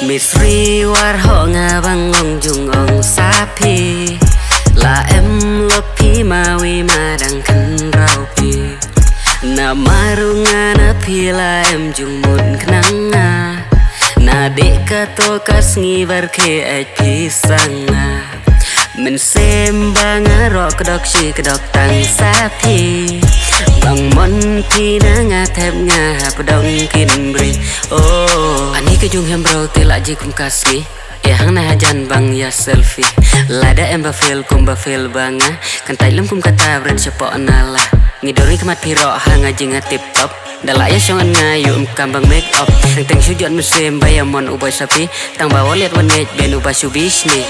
Misri war họ nga băng ông dùng ông sa phi là em lấp phi ma vi ma đang khăn rau phi na maru nga na phi là em dùng một nắng nga na để cả to kas nghi var khe ai phi sang nga mình xem ba ngã rõ cái đọc chi cái đọc tăng sa phi bằng món phi na nga thép nga hạp đông kinh bri oh anh cái dung hem bro tê lại gì cũng kas nghi ya hang na hajan bang ya selfie lada em ba fail bang kan tay lum kum kata brand sepo anala ngidori kemat piro hang aja ngatip top dalak ya song an ngayu kambang make up teng sujon musim bayamon ubay sapi tang bawa liat wanet ben ubah subisni